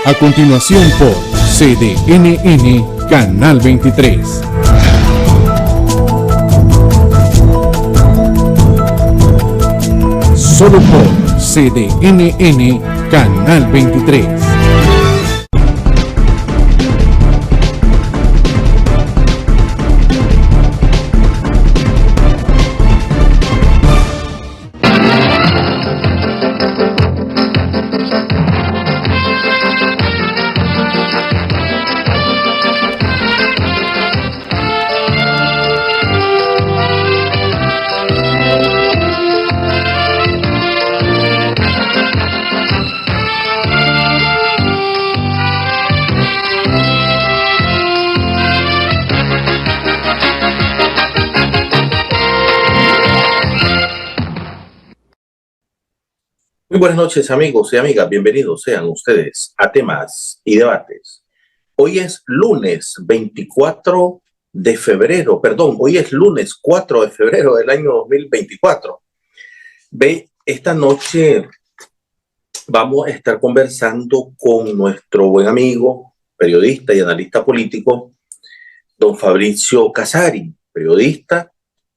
A continuación por CDNN Canal 23. Solo por CDNN Canal 23. Muy buenas noches, amigos y amigas. Bienvenidos sean ustedes a Temas y Debates. Hoy es lunes 24 de febrero, perdón, hoy es lunes 4 de febrero del año 2024. Esta noche vamos a estar conversando con nuestro buen amigo, periodista y analista político, don Fabricio Casari, periodista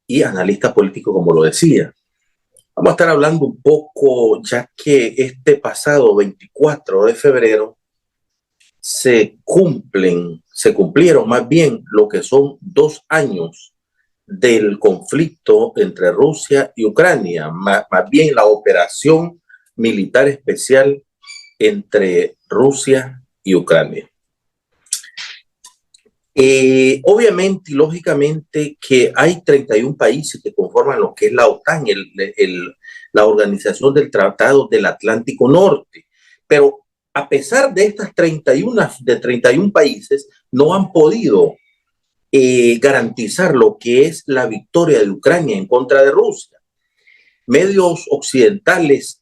y analista político, como lo decía. Vamos a estar hablando un poco, ya que este pasado 24 de febrero se cumplieron más bien lo que son 2 años del conflicto entre Rusia y Ucrania, más bien la operación militar especial entre Rusia y Ucrania. Obviamente y lógicamente que hay 31 países que conforman lo que es la OTAN, la Organización del Tratado del Atlántico Norte, pero a pesar de estas 31 países, no han podido garantizar lo que es la victoria de Ucrania en contra de Rusia. Medios occidentales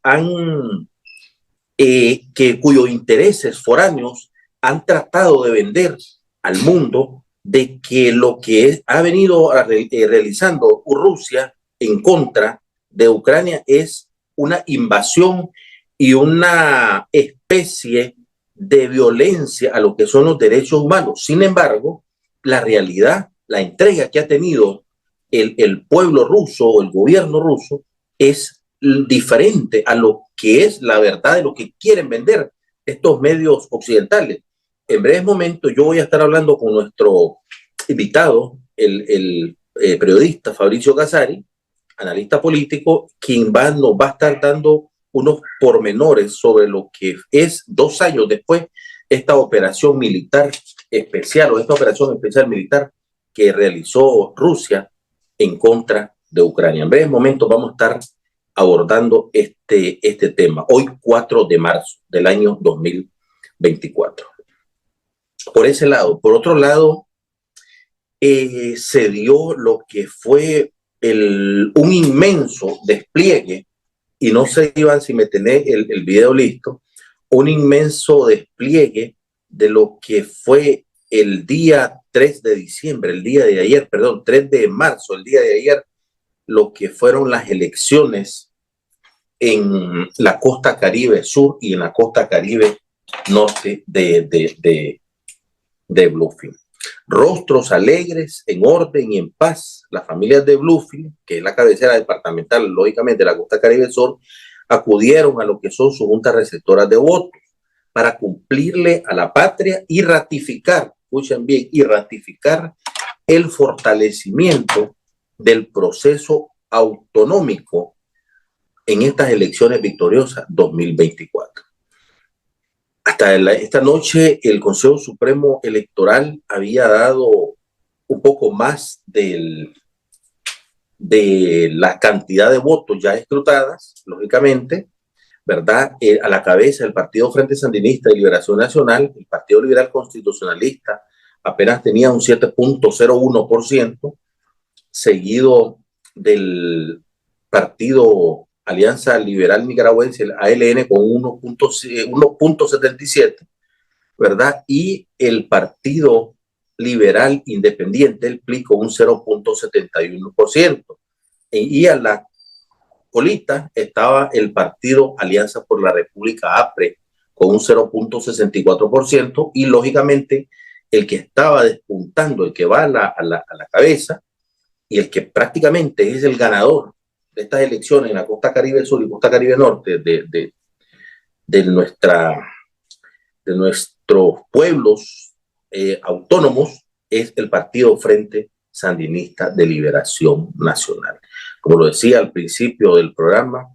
cuyos intereses foráneos han tratado de vender al mundo de que lo que ha venido realizando Rusia en contra de Ucrania es una invasión y una especie de violencia a lo que son los derechos humanos. Sin embargo, la realidad, la entrega que ha tenido el pueblo ruso o el gobierno ruso es diferente a lo que es la verdad de lo que quieren vender estos medios occidentales. En breves momentos yo voy a estar hablando con nuestro invitado, el periodista Fabricio Casari, analista político, quien nos va a estar dando unos pormenores sobre lo que es 2 años después esta operación militar especial o esta operación especial militar que realizó Rusia en contra de Ucrania. En breves momentos vamos a estar abordando este tema, hoy 4 de marzo del año 2024. Por ese lado. Por otro lado, se dio lo que fue un inmenso despliegue, y no sé, Iván, si me tenés el video listo, un inmenso despliegue de lo que fue el día 3 de diciembre, el día de ayer, perdón, 3 de marzo, el día de ayer, lo que fueron las elecciones en la costa Caribe Sur y en la costa Caribe Norte de Bluefield. Rostros alegres, en orden y en paz. Las familias de Bluefield, que es la cabecera departamental, lógicamente, de la costa Caribe Sur, acudieron a lo que son sus juntas receptoras de votos para cumplirle a la patria y ratificar, escuchen bien, y ratificar el fortalecimiento del proceso autonómico en estas elecciones victoriosas 2024. Hasta esta noche el Consejo Supremo Electoral había dado un poco más de la cantidad de votos ya escrutadas, lógicamente, ¿verdad? A la cabeza del Partido Frente Sandinista de Liberación Nacional, el Partido Liberal Constitucionalista apenas tenía un 7.01%, seguido del Partido Alianza Liberal Nicaragüense, el ALN, con 1.77, ¿verdad? Y el Partido Liberal Independiente, el PLI, con un 0.71%. Y a la colita estaba el Partido Alianza por la República, APRE, con un 0.64%, y lógicamente el que estaba despuntando, el que va a la cabeza y el que prácticamente es el ganador de estas elecciones en la costa Caribe Sur y costa Caribe Norte de nuestros pueblos autónomos, es el Partido Frente Sandinista de Liberación Nacional. Como lo decía al principio del programa,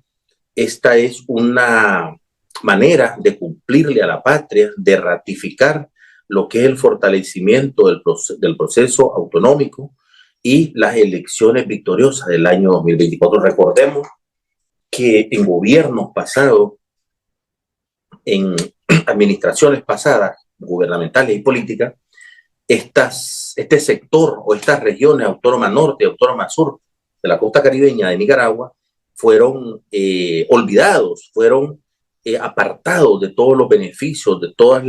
esta es una manera de cumplirle a la patria, de ratificar lo que es el fortalecimiento del proceso autonómico y las elecciones victoriosas del año 2024. Recordemos que en gobiernos pasados, en administraciones pasadas, gubernamentales y políticas, este sector o estas regiones, Autónoma Norte y Autónoma Sur de la costa caribeña de Nicaragua, fueron olvidados, fueron apartados de todos los beneficios, de todas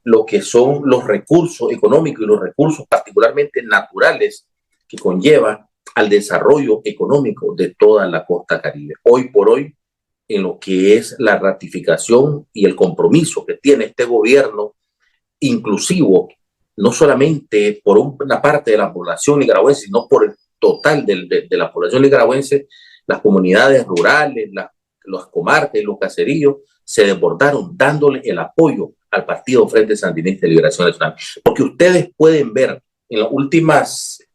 lo que son los recursos económicos y los recursos particularmente naturales que conlleva al desarrollo económico de toda la costa caribe. Hoy por hoy, en lo que es la ratificación y el compromiso que tiene este gobierno inclusivo, no solamente por una parte de la población nicaragüense, sino por el total de la población nicaragüense, las comunidades rurales, las comarcas y los caseríos se desbordaron dándole el apoyo al Partido Frente Sandinista de Liberación Nacional. Porque ustedes pueden ver en las últimas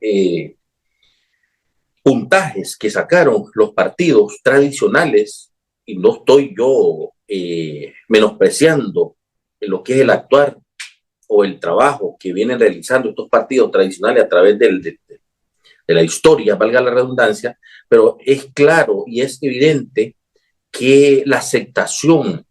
puntajes que sacaron los partidos tradicionales, y no estoy yo menospreciando lo que es el actuar o el trabajo que vienen realizando estos partidos tradicionales a través de la historia, valga la redundancia, pero es claro y es evidente que la aceptación,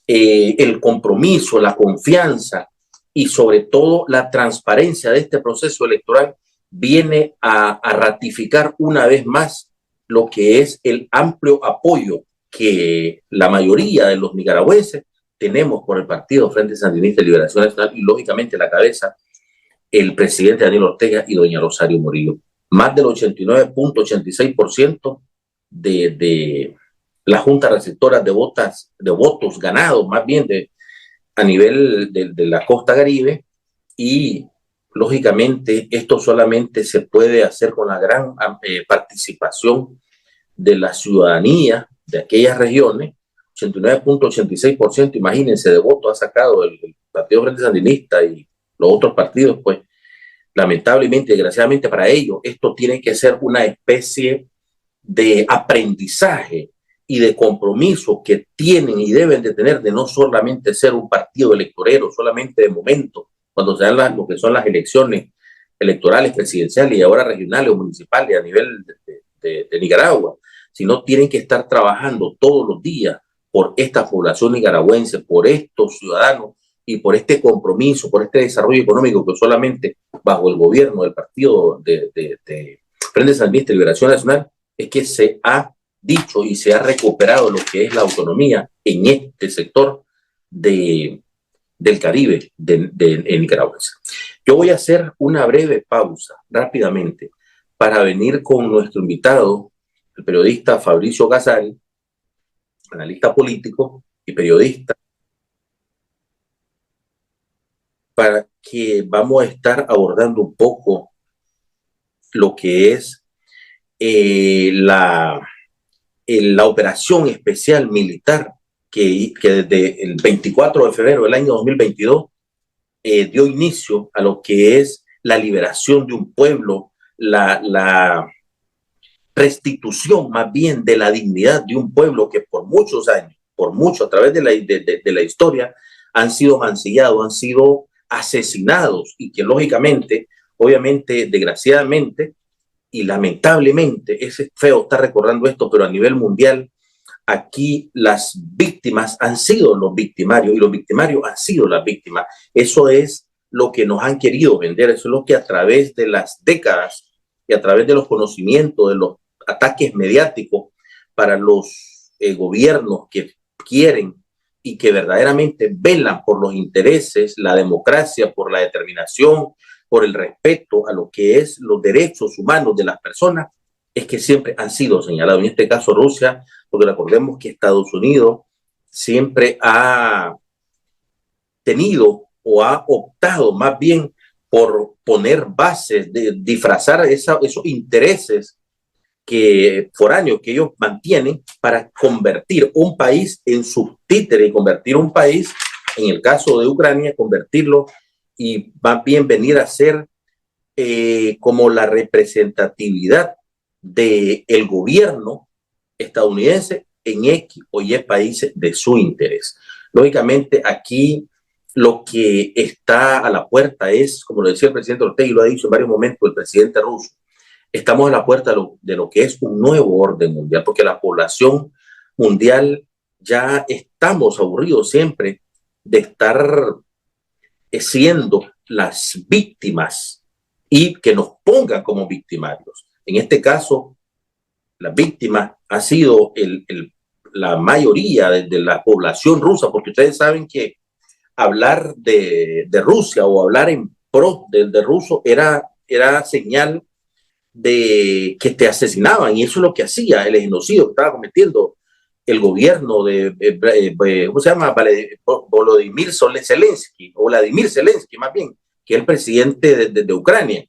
el compromiso, la confianza y sobre todo la transparencia de este proceso electoral viene a ratificar una vez más lo que es el amplio apoyo que la mayoría de los nicaragüenses tenemos por el Partido Frente Sandinista de Liberación Nacional, y lógicamente a la cabeza el presidente Daniel Ortega y doña Rosario Murillo. Más del 89.86% de la Junta Receptora de votos ganados, más bien a nivel de la costa Caribe, y lógicamente esto solamente se puede hacer con la gran participación de la ciudadanía de aquellas regiones. 89.86%, imagínense, de votos ha sacado el Partido Frente Sandinista y los otros partidos. Pues lamentablemente, desgraciadamente para ellos, esto tiene que ser una especie de aprendizaje y de compromiso que tienen y deben de tener, de no solamente ser un partido electorero, solamente de momento, cuando se dan lo que son las elecciones electorales presidenciales y ahora regionales o municipales a nivel de Nicaragua, sino tienen que estar trabajando todos los días por esta población nicaragüense, por estos ciudadanos y por este compromiso, por este desarrollo económico que solamente bajo el gobierno del Partido de Frente Sandinista de Liberación Nacional es que se ha dicho y se ha recuperado lo que es la autonomía en este sector del Caribe en Nicaragua. Yo voy a hacer una breve pausa rápidamente para venir con nuestro invitado, el periodista Fabricio Casari, analista político y periodista, para que vamos a estar abordando un poco lo que es la operación especial militar que desde el 24 de febrero del año 2022 dio inicio a lo que es la liberación de un pueblo, la restitución más bien de la dignidad de un pueblo que por muchos años, a través de la historia, han sido mancillados, han sido asesinados, y que lógicamente, obviamente, desgraciadamente y lamentablemente, es feo estar recordando esto, pero a nivel mundial, aquí las víctimas han sido los victimarios y los victimarios han sido las víctimas. Eso es lo que nos han querido vender, eso es lo que a través de las décadas y a través de los conocimientos, de los ataques mediáticos para los gobiernos que quieren y que verdaderamente velan por los intereses, la democracia, por la determinación, por el respeto a lo que es los derechos humanos de las personas, es que siempre han sido señalados. En este caso Rusia, porque recordemos que Estados Unidos siempre ha tenido o ha optado más bien por poner bases, de disfrazar esos intereses foráneos que ellos mantienen para convertir un país en su títere y convertir un país, en el caso de Ucrania, convertirlo y más bien venir a ser como la representatividad del gobierno estadounidense en X o Y países de su interés. Lógicamente, aquí lo que está a la puerta es, como lo decía el presidente Ortega y lo ha dicho en varios momentos el presidente ruso, estamos a la puerta de lo que es un nuevo orden mundial, porque la población mundial ya estamos aburridos siempre de estar siendo las víctimas y que nos pongan como victimarios. En este caso, la víctima ha sido la mayoría de la población rusa, porque ustedes saben que hablar de Rusia o hablar en pro de ruso era señal de que te asesinaban, y eso es lo que hacía el genocidio que estaba cometiendo el gobierno de ¿cómo se llama? Volodymyr Zelensky, o Vladimir Zelensky más bien, que es el presidente de Ucrania,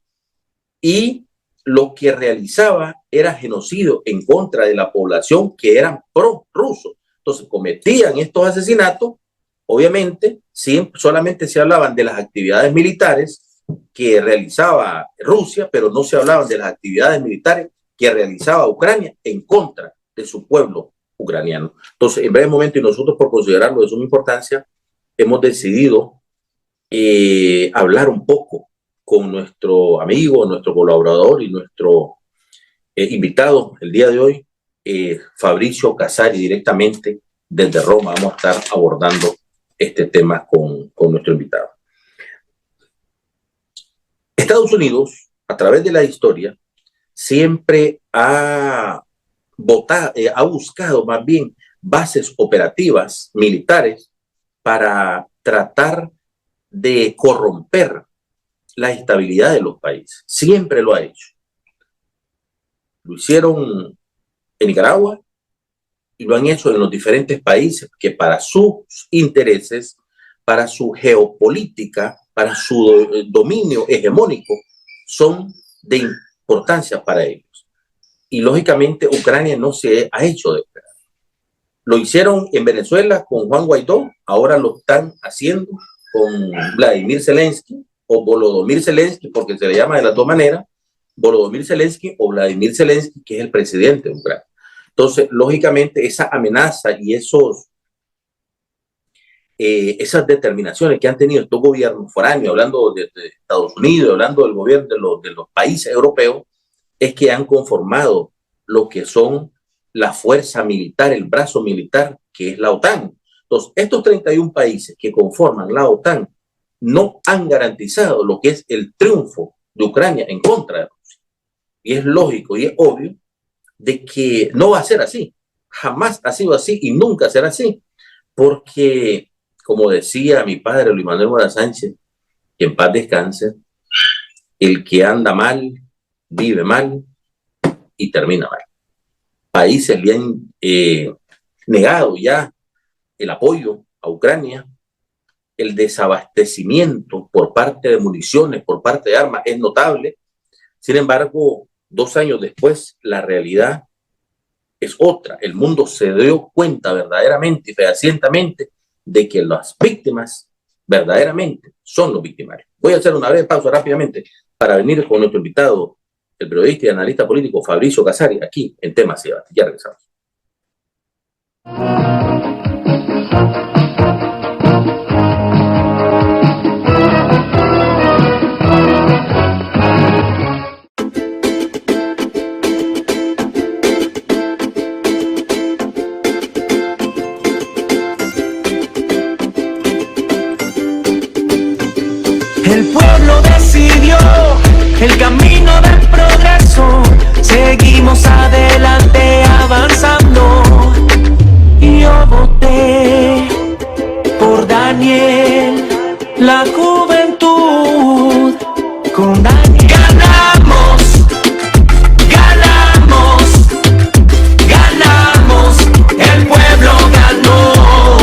y lo que realizaba era genocidio en contra de la población que eran pro-rusos. Entonces cometían estos asesinatos, obviamente solamente se hablaban de las actividades militares que realizaba Rusia, pero no se hablaban de las actividades militares que realizaba Ucrania en contra de su pueblo ucraniano. Entonces, en breve momento, y nosotros por considerarlo de suma importancia, hemos decidido hablar un poco con nuestro amigo, nuestro colaborador y nuestro invitado el día de hoy, Fabricio Casari, directamente desde Roma. Vamos a estar abordando este tema con nuestro invitado. Estados Unidos, a través de la historia, siempre ha buscado más bien bases operativas militares para tratar de corromper la estabilidad de los países. Siempre lo ha hecho. Lo hicieron en Nicaragua y lo han hecho en los diferentes países que para sus intereses, para su geopolítica, para su dominio hegemónico, son de importancia para ellos. Y lógicamente Ucrania no se ha hecho de esperar. Lo hicieron en Venezuela con Juan Guaidó, ahora lo están haciendo con Vladimir Zelensky o Volodymyr Zelensky, porque se le llama de las dos maneras, Volodymyr Zelensky o Vladimir Zelensky, que es el presidente de Ucrania. Entonces, lógicamente, esa amenaza y esas determinaciones que han tenido estos gobiernos foráneos, hablando de Estados Unidos, hablando del gobierno de los países europeos, es que han conformado lo que son la fuerza militar, el brazo militar, que es la OTAN. Entonces, estos 31 países que conforman la OTAN no han garantizado lo que es el triunfo de Ucrania en contra de Rusia. Y es lógico y es obvio de que no va a ser así. Jamás ha sido así y nunca será así. Porque, como decía mi padre Luis Manuel Mora Sánchez, que en paz descanse, el que anda mal, vive mal y termina mal. Países le han negado ya el apoyo a Ucrania, el desabastecimiento por parte de municiones, por parte de armas, es notable. Sin embargo, 2 años después, la realidad es otra. El mundo se dio cuenta verdaderamente y fehacientemente de que las víctimas verdaderamente son los victimarios. Voy a hacer una breve pausa rápidamente para venir con nuestro invitado, el periodista y analista político Fabricio Casari, aquí en Temas y Debate. Ya regresamos. El pueblo decidió el camino del progreso, seguimos adelante avanzando. Yo voté por Daniel, la juventud, con Daniel ganamos, ganamos, ganamos, el pueblo ganó.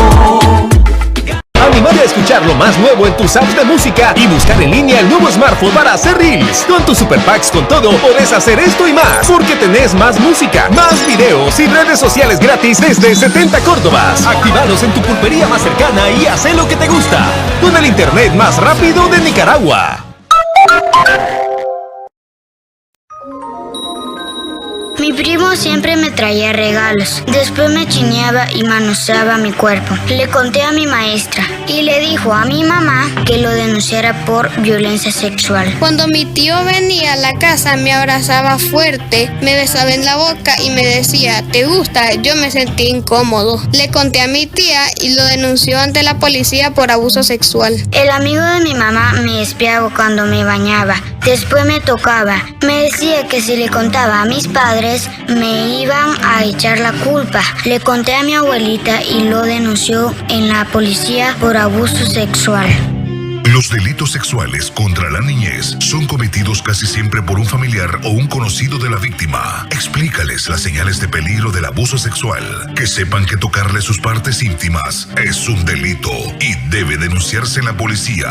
Anímate a escuchar lo más nuevo en tus apps de música y buscar en línea el nuevo smartphone para hacer reels. Con tus super packs con todo, podés hacer esto y más, porque tenés más música, más videos y redes sociales gratis desde 70 Córdobas. Actívalos en tu pulpería más cercana y haz lo que te gusta. Con el internet más rápido de Nicaragua. Mi primo siempre me traía regalos. Después me chineaba y manoseaba mi cuerpo. Le conté a mi maestra y le dijo a mi mamá que lo denunciara por violencia sexual. Cuando mi tío venía a la casa me abrazaba fuerte, me besaba en la boca y me decía, ¿te gusta? Yo me sentí incómodo. Le conté a mi tía y lo denunció ante la policía por abuso sexual. El amigo de mi mamá me espiaba cuando me bañaba. Después me tocaba. Me decía que si le contaba a mis padres, me iban a echar la culpa. Le conté a mi abuelita y lo denunció en la policía por abuso sexual. Los delitos sexuales contra la niñez son cometidos casi siempre por un familiar o un conocido de la víctima. Explícales las señales de peligro del abuso sexual. Que sepan que tocarle sus partes íntimas es un delito y debe denunciarse en la policía.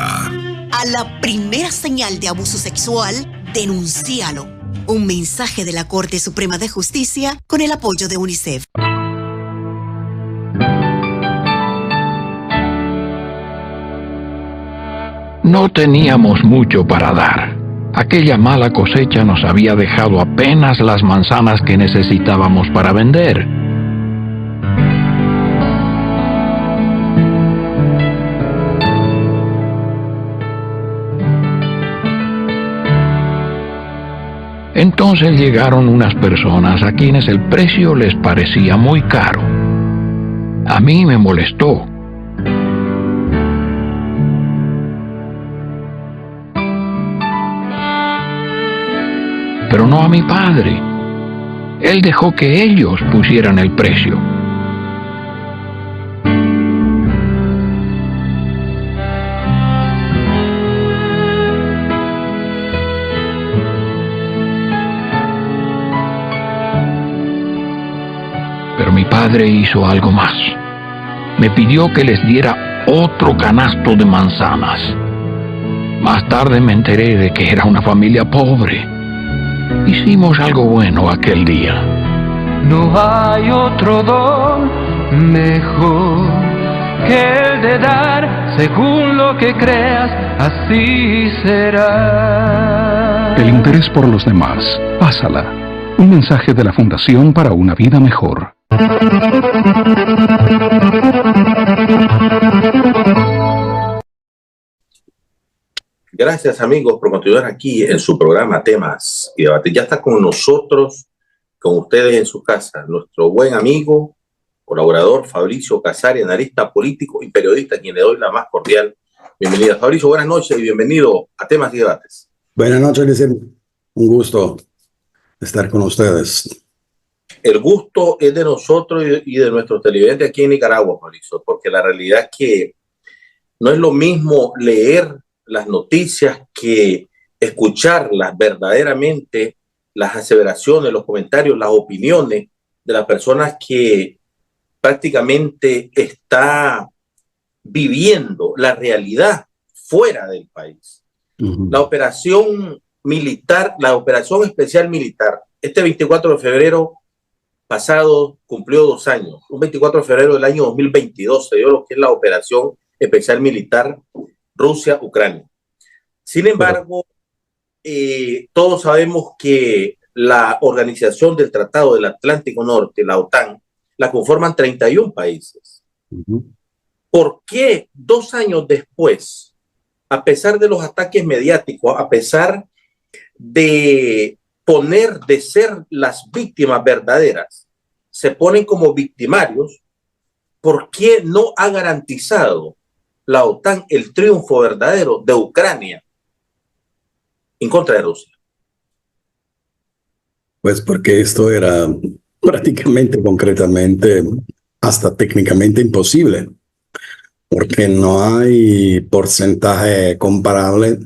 A la primera señal de abuso sexual, denúncialo. Un mensaje de la Corte Suprema de Justicia con el apoyo de UNICEF. No teníamos mucho para dar. Aquella mala cosecha nos había dejado apenas las manzanas que necesitábamos para vender. Entonces llegaron unas personas a quienes el precio les parecía muy caro. A mí me molestó. Pero no a mi padre. Él dejó que ellos pusieran el precio. Pero mi padre hizo algo más. Me pidió que les diera otro canasto de manzanas. Más tarde me enteré de que era una familia pobre. Hicimos algo bueno aquel día. No hay otro don mejor que el de dar según lo que creas, así será. El interés por los demás. Pásala. Un mensaje de la Fundación para una Vida Mejor. Gracias, amigos, por continuar aquí en su programa Temas y Debates. Ya está con nosotros, con ustedes en su casa, nuestro buen amigo, colaborador Fabricio Casares, analista político y periodista, a quien le doy la más cordial bienvenida. Fabricio, buenas noches y bienvenido a Temas y Debates. Buenas noches, Liceo. Un gusto estar con ustedes. El gusto es de nosotros y de nuestros televidentes aquí en Nicaragua, Fabricio, porque la realidad es que no es lo mismo leer las noticias que escucharlas verdaderamente, las aseveraciones, los comentarios, las opiniones de las personas que prácticamente está viviendo la realidad fuera del país. La operación militar, la operación especial militar, este 24 de febrero pasado cumplió 2 años. Un 24 de febrero del año 2022 se dio lo que es la operación especial militar Rusia-Ucrania. Sin embargo, todos sabemos que la Organización del Tratado del Atlántico Norte, la OTAN, la conforman 31 países. ¿Por qué 2 años después, a pesar de los ataques mediáticos, a pesar de ser las víctimas verdaderas, se ponen como victimarios? ¿Por qué no ha garantizado la OTAN el triunfo verdadero de Ucrania en contra de Rusia? Pues porque esto era prácticamente, concretamente, hasta técnicamente imposible, porque no hay porcentaje comparable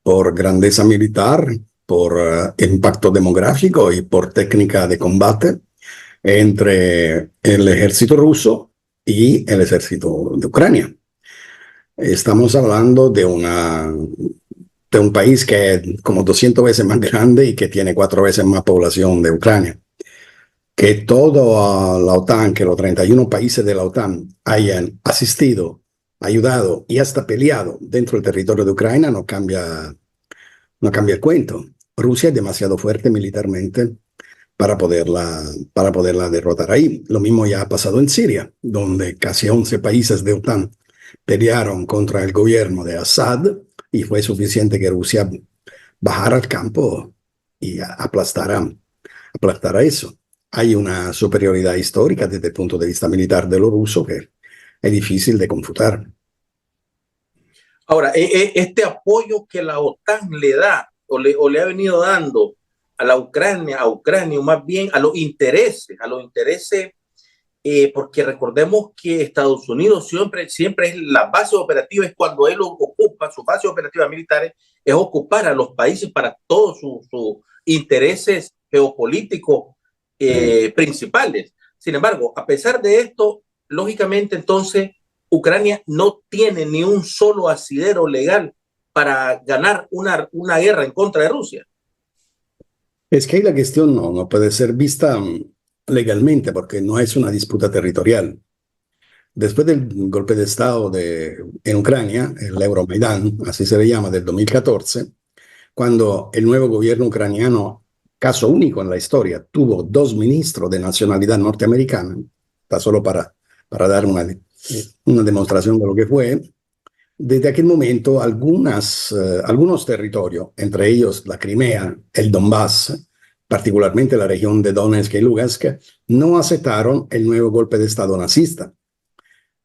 por grandeza militar, por impacto demográfico y por técnica de combate entre el ejército ruso y el ejército de Ucrania. Estamos hablando de un país que es como 200 veces más grande y que tiene 4 veces más población de Ucrania. Que toda la OTAN, que los 31 países de la OTAN hayan asistido, ayudado y hasta peleado dentro del territorio de Ucrania no cambia el cuento. Rusia es demasiado fuerte militarmente para poderla derrotar ahí. Lo mismo ya ha pasado en Siria, donde casi 11 países de OTAN pelearon contra el gobierno de Assad y fue suficiente que Rusia bajara al campo y aplastara eso. Hay una superioridad histórica desde el punto de vista militar de lo ruso que es difícil de confutar. Ahora, este apoyo que la OTAN le da o le ha venido dando a Ucrania, o más bien a los intereses, porque recordemos que Estados Unidos siempre es la base operativa, es cuando él ocupa sus bases operativas militares, es ocupar a los países para todos sus intereses geopolíticos principales. Sin embargo, a pesar de esto, lógicamente entonces Ucrania no tiene ni un solo asidero legal para ganar una guerra en contra de Rusia. Es que la cuestión no puede ser vista legalmente porque no es una disputa territorial. Después del golpe de Estado en Ucrania, el Euromaidán, así se le llama, del 2014, cuando el nuevo gobierno ucraniano, caso único en la historia, tuvo 2 ministros de nacionalidad norteamericana, está solo para dar una demostración de lo que fue. Desde aquel momento, algunos territorios, entre ellos la Crimea, el Donbass, particularmente la región de Donetsk y Lugansk, no aceptaron el nuevo golpe de Estado nazista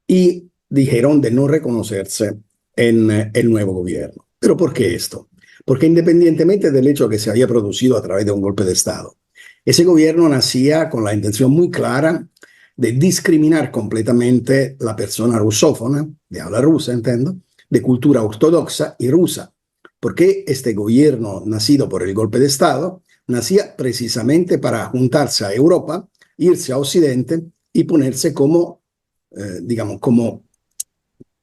y dijeron de no reconocerse en el nuevo gobierno. ¿Pero por qué esto? Porque independientemente del hecho que se había producido a través de un golpe de Estado, ese gobierno nacía con la intención muy clara de discriminar completamente la persona rusófona, de habla rusa, entiendo, de cultura ortodoxa y rusa, porque este gobierno nacido por el golpe de Estado nacía precisamente para juntarse a Europa, irse a Occidente y ponerse como, digamos, como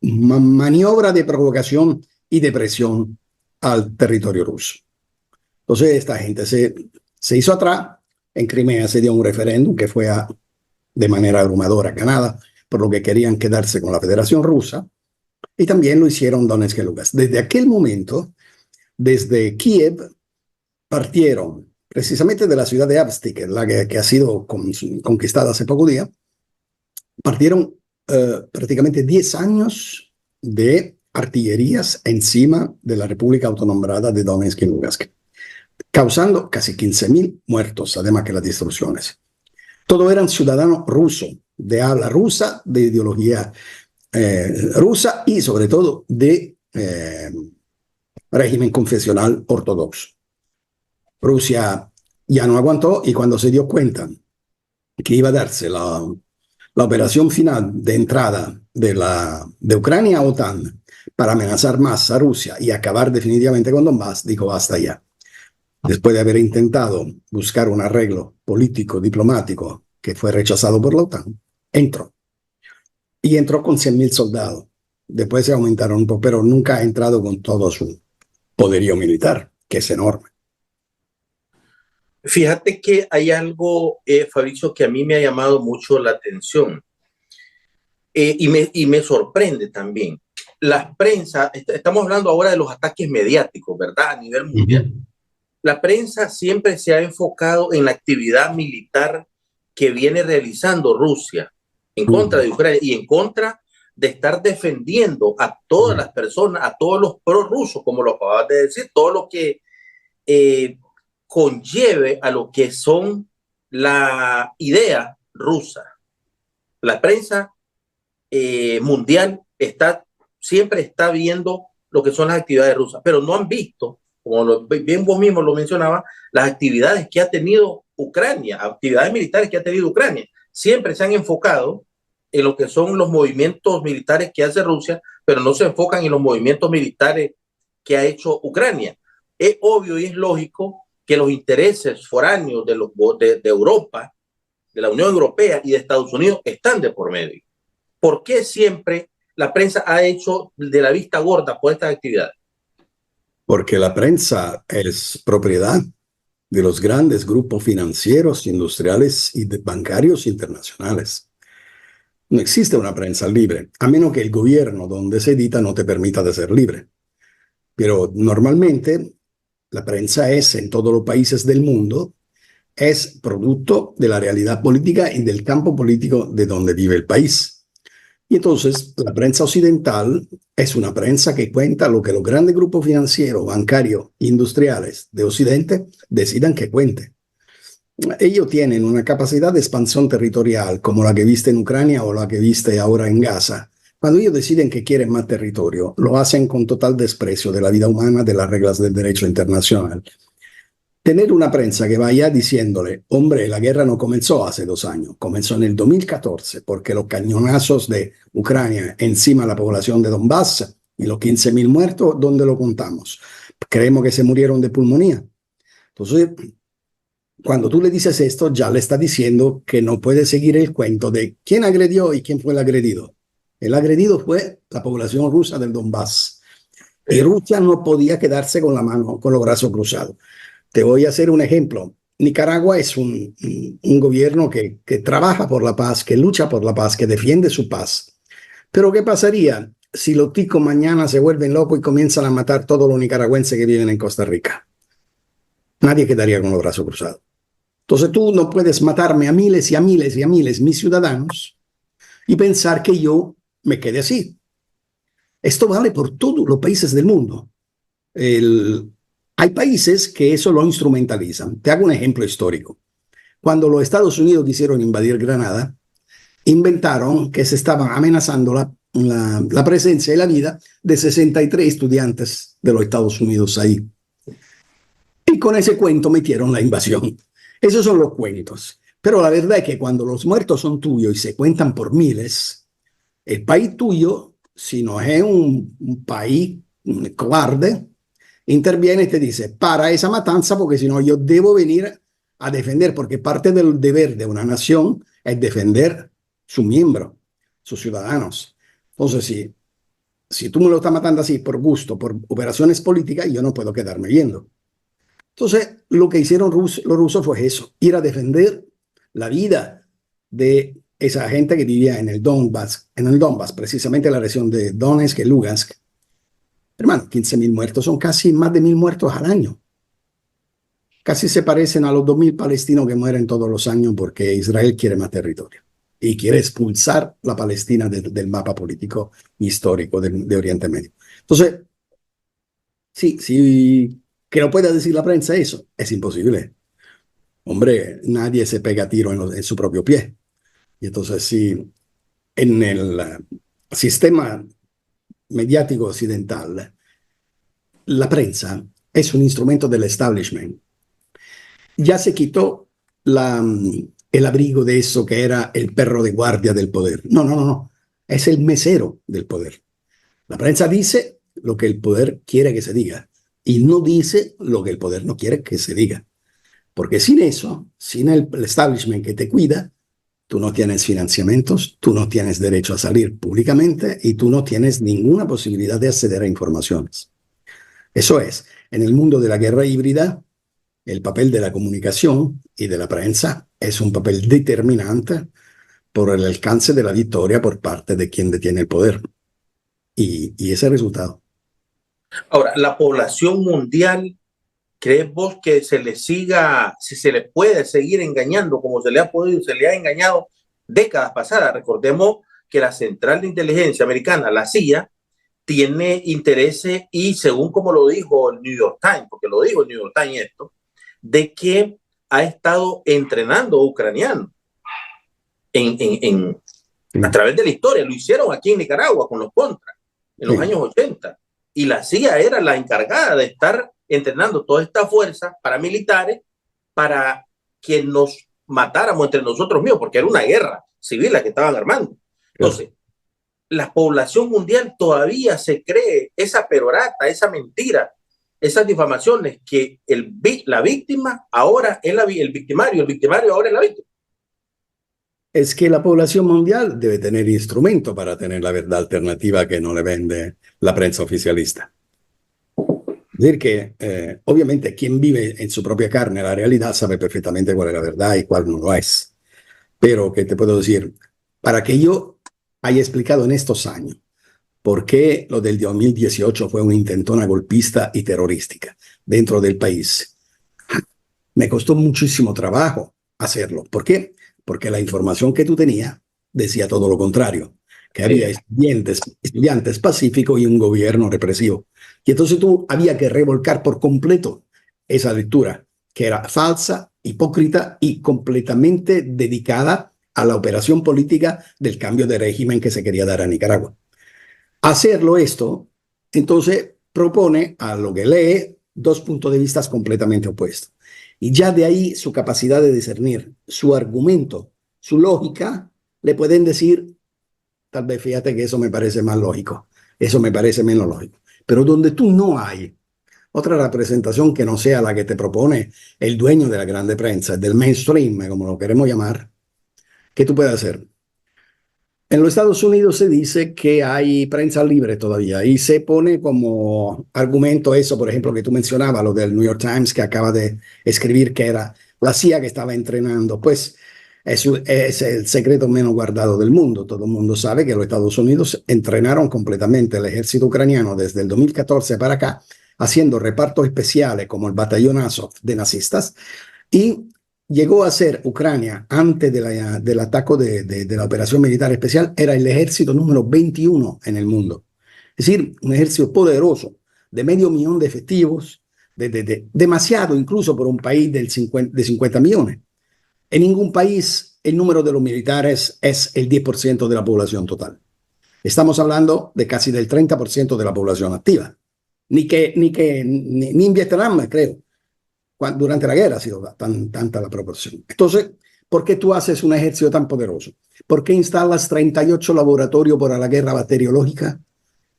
maniobra de provocación y de presión al territorio ruso. Entonces esta gente se hizo atrás. En Crimea se dio un referéndum que fue de manera abrumadora ganada, por lo que querían quedarse con la Federación Rusa, y también lo hicieron Donetsk y Lugansk. Desde aquel momento, desde Kiev, partieron precisamente de la ciudad de Avstik, la que ha sido conquistada hace poco día, partieron prácticamente 10 años de artillerías encima de la República Autonombrada de Donetsk y Lugansk, causando casi 15.000 muertos, además que las destrucciones. Todos eran ciudadanos rusos, de habla rusa, de ideología rusa y sobre todo de régimen confesional ortodoxo. Rusia ya no aguantó y cuando se dio cuenta que iba a darse la operación final de entrada de Ucrania a OTAN para amenazar más a Rusia y acabar definitivamente con Donbass, dijo basta ya. Después de haber intentado buscar un arreglo político, diplomático, que fue rechazado por la OTAN, entró. Y entró con 100.000 soldados. Después se aumentaron un poco, pero nunca ha entrado con todo su poderío militar, que es enorme. Fíjate que hay algo, Fabricio, que a mí me ha llamado mucho la atención y me sorprende también. La prensa, estamos hablando ahora de los ataques mediáticos, ¿verdad? A nivel mundial. La prensa siempre se ha enfocado en la actividad militar que viene realizando Rusia en contra de Ucrania y en contra de estar defendiendo a todas las personas, a todos los prorrusos, como lo acabas de decir, todo lo que conlleve a lo que son la idea rusa. La prensa mundial siempre está viendo lo que son las actividades rusas, pero no han visto, como bien vos mismo lo mencionabas, las actividades que ha tenido Ucrania, actividades militares que ha tenido Ucrania. Siempre se han enfocado en lo que son los movimientos militares que hace Rusia, pero no se enfocan en los movimientos militares que ha hecho Ucrania. Es obvio y es lógico que los intereses foráneos de Europa, de la Unión Europea y de Estados Unidos están de por medio. ¿Por qué siempre la prensa ha hecho de la vista gorda por estas actividades? Porque la prensa es propiedad de los grandes grupos financieros, industriales y bancarios internacionales. No existe una prensa libre, a menos que el gobierno donde se edita no te permita de ser libre. Pero normalmente la prensa es, en todos los países del mundo, es producto de la realidad política y del campo político de donde vive el país. Y entonces la prensa occidental es una prensa que cuenta lo que los grandes grupos financieros, bancarios, industriales de Occidente decidan que cuente. Ellos tienen una capacidad de expansión territorial como la que viste en Ucrania o la que viste ahora en Gaza. Cuando ellos deciden que quieren más territorio, lo hacen con total desprecio de la vida humana, de las reglas del derecho internacional. Tener una prensa que vaya diciéndole, hombre, la guerra no comenzó hace 2 años, comenzó en el 2014, porque los cañonazos de Ucrania encima de la población de Donbass y los 15.000 muertos, ¿dónde lo contamos? Creemos que se murieron de pulmonía. Entonces, cuando tú le dices esto, ya le está diciendo que no puede seguir el cuento de quién agredió y quién fue el agredido. El agredido fue la población rusa del Donbass. Y Rusia no podía quedarse con la mano, con los brazos cruzados. Te voy a hacer un ejemplo. Nicaragua es un gobierno que trabaja por la paz, que lucha por la paz, que defiende su paz. Pero ¿qué pasaría si los ticos mañana se vuelven locos y comienzan a matar todos los nicaragüenses que viven en Costa Rica? Nadie quedaría con los brazos cruzados. Entonces tú no puedes matarme a miles y a miles y a miles mis ciudadanos y pensar que yo me quede así. Esto vale por todos los países del mundo. Hay países que eso lo instrumentalizan. Te hago un ejemplo histórico. Cuando los Estados Unidos quisieron invadir Granada, inventaron que se estaban amenazando la presencia y la vida de 63 estudiantes de los Estados Unidos ahí. Y con ese cuento metieron la invasión. Esos son los cuentos. Pero la verdad es que cuando los muertos son tuyos y se cuentan por miles, el país tuyo, si no es un país cobarde, interviene y te dice, para esa matanza, porque si no yo debo venir a defender, porque parte del deber de una nación es defender su miembro, sus ciudadanos. Entonces, si tú me lo estás matando así por gusto, por operaciones políticas, yo no puedo quedarme viendo. Entonces, lo que hicieron los rusos fue eso, ir a defender la vida de esa gente que vivía en el Donbass, precisamente la región de Donetsk y Lugansk. Hermano, 15.000 muertos son casi más de 1.000 muertos al año. Casi se parecen a los 2.000 palestinos que mueren todos los años porque Israel quiere más territorio y quiere expulsar la Palestina del mapa político histórico de Oriente Medio. Entonces, sí, que no pueda decir la prensa eso, es imposible. Hombre, nadie se pega tiro en su propio pie. Y entonces, si en el sistema mediático occidental, la prensa es un instrumento del establishment. Ya se quitó el abrigo de eso que era el perro de guardia del poder. No. Es el mesero del poder. La prensa dice lo que el poder quiere que se diga y no dice lo que el poder no quiere que se diga. Porque sin eso, sin el establishment que te cuida, tú no tienes financiamientos, tú no tienes derecho a salir públicamente y tú no tienes ninguna posibilidad de acceder a informaciones. Eso es, en el mundo de la guerra híbrida, el papel de la comunicación y de la prensa es un papel determinante por el alcance de la victoria por parte de quien detiene el poder. Y ese resultado. Ahora, la población mundial, ¿crees vos que se le puede seguir engañando como se le ha engañado décadas pasadas? Recordemos que la Central de Inteligencia Americana, la CIA, tiene intereses y según como lo dijo el New York Times, porque lo dijo el New York Times esto, de que ha estado entrenando ucranianos a través de la historia. Lo hicieron aquí en Nicaragua con los Contras en los años 80. Y la CIA era la encargada de estar entrenando toda esta fuerza paramilitares para que nos matáramos entre nosotros mismos, porque era una guerra civil la que estaban armando. Entonces, la población mundial todavía se cree esa perorata, esa mentira, esas difamaciones, que la víctima ahora es el victimario ahora es la víctima. es que la población mundial debe tener instrumento para tener la verdad alternativa que no le vende la prensa oficialista. Es decir, que obviamente quien vive en su propia carne la realidad sabe perfectamente cuál es la verdad y cuál no lo es. Pero, ¿qué te puedo decir? Para que yo haya explicado en estos años por qué lo del 2018 fue una intentona golpista y terrorística dentro del país, me costó muchísimo trabajo hacerlo. ¿Por qué? Porque la información que tú tenías decía todo lo contrario, que había estudiantes pacíficos y un gobierno represivo. Y entonces tú había que revolcar por completo esa lectura, que era falsa, hipócrita y completamente dedicada a la operación política del cambio de régimen que se quería dar a Nicaragua. Hacerlo esto, entonces propone a lo que lee dos puntos de vista completamente opuestos. Y ya de ahí su capacidad de discernir, su argumento, su lógica, le pueden decir, tal vez fíjate que eso me parece más lógico, eso me parece menos lógico. Pero donde tú no hay otra representación que no sea la que te propone el dueño de la grande prensa, del mainstream, como lo queremos llamar, ¿qué tú puedes hacer? En los Estados Unidos se dice que hay prensa libre todavía y se pone como argumento eso, por ejemplo, que tú mencionabas, lo del New York Times que acaba de escribir que era la CIA que estaba entrenando. Pues es el secreto menos guardado del mundo. Todo el mundo sabe que los Estados Unidos entrenaron completamente el ejército ucraniano desde el 2014 para acá, haciendo repartos especiales como el batallón Azov de nazistas, y llegó a ser Ucrania, antes del ataque de la operación militar especial, era el ejército número 21 en el mundo. Es decir, un ejército poderoso, de 500.000 de efectivos, demasiado incluso por un país de 50 millones. En ningún país el número de los militares es el 10% de la población total. Estamos hablando de casi del 30% de la población activa. Ni en Vietnam, creo. Durante la guerra ha sido tanta la proporción. Entonces, ¿por qué tú haces un ejército tan poderoso? ¿Por qué instalas 38 laboratorios para la guerra bacteriológica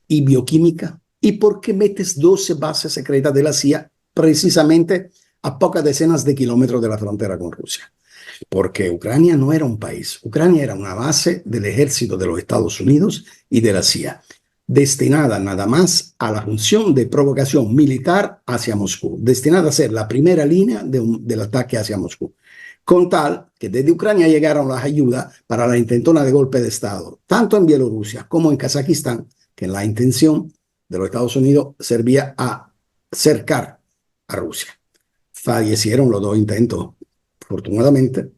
y bioquímica? ¿Y por qué metes 12 bases secretas de la CIA precisamente a pocas decenas de kilómetros de la frontera con Rusia? Porque Ucrania no era un país. Ucrania era una base del ejército de los Estados Unidos y de la CIA, destinada nada más a la función de provocación militar hacia Moscú, destinada a ser la primera línea del ataque hacia Moscú, con tal que desde Ucrania llegaron las ayudas para la intentona de golpe de Estado, tanto en Bielorrusia como en Kazajistán, que la intención de los Estados Unidos servía a cercar a Rusia. Fallecieron los dos intentos, afortunadamente,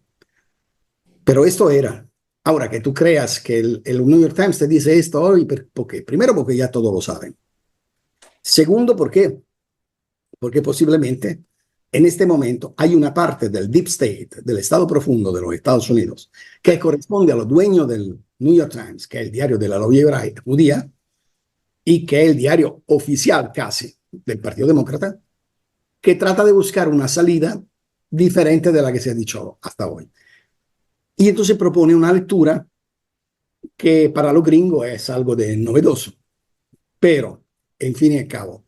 pero esto era. Ahora, que tú creas que el New York Times te dice esto hoy, ¿por qué? Primero, porque ya todos lo saben. Segundo, ¿por qué? Porque posiblemente en este momento hay una parte del Deep State, del Estado profundo de los Estados Unidos, que corresponde a los dueños del New York Times, que es el diario de la lobby judía, y que es el diario oficial casi del Partido Demócrata, que trata de buscar una salida diferente de la que se ha dicho hasta hoy. Y entonces propone una lectura que para los gringos es algo de novedoso. Pero, en fin y al cabo,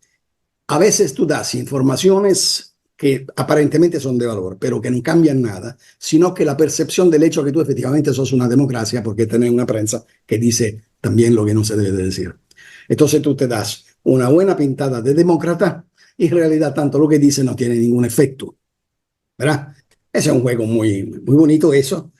a veces tú das informaciones que aparentemente son de valor, pero que no cambian nada, sino que la percepción del hecho que tú efectivamente sos una democracia, porque tenés una prensa que dice también lo que no se debe de decir. Entonces tú te das una buena pintada de demócrata y en realidad tanto lo que dice no tiene ningún efecto, ¿verdad? Ese es un juego muy bonito eso.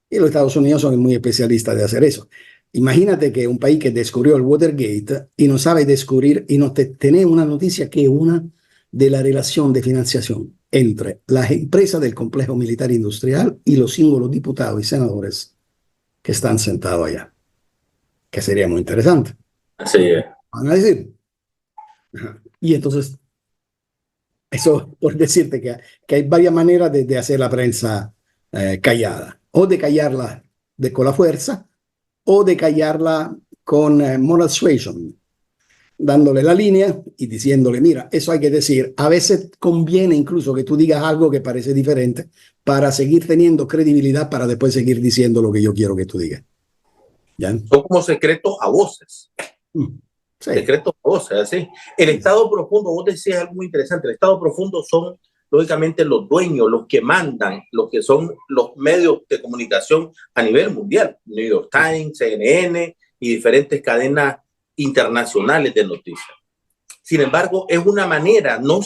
Y los Estados Unidos son muy especialistas de hacer eso. Imagínate que un país que descubrió el Watergate y no sabe descubrir y no tiene una noticia que es una de la relación de financiación entre las empresas del complejo militar industrial y los símbolos diputados y senadores que están sentados allá. Que sería muy interesante. Así es. Van a decir. Y entonces, eso por decirte que hay varias maneras de hacer la prensa callada. O de callarla con la fuerza, o de callarla con moral suasion, dándole la línea y diciéndole, mira, eso hay que decir. A veces conviene incluso que tú digas algo que parece diferente para seguir teniendo credibilidad para después seguir diciendo lo que yo quiero que tú digas. ¿Ya? Son como secretos a voces. Sí. Secretos a voces, así. El estado profundo, vos decías algo muy interesante, el estado profundo son lógicamente los dueños, los que mandan, los que son los medios de comunicación a nivel mundial, New York Times, CNN y diferentes cadenas internacionales de noticias. Sin embargo, es una manera, no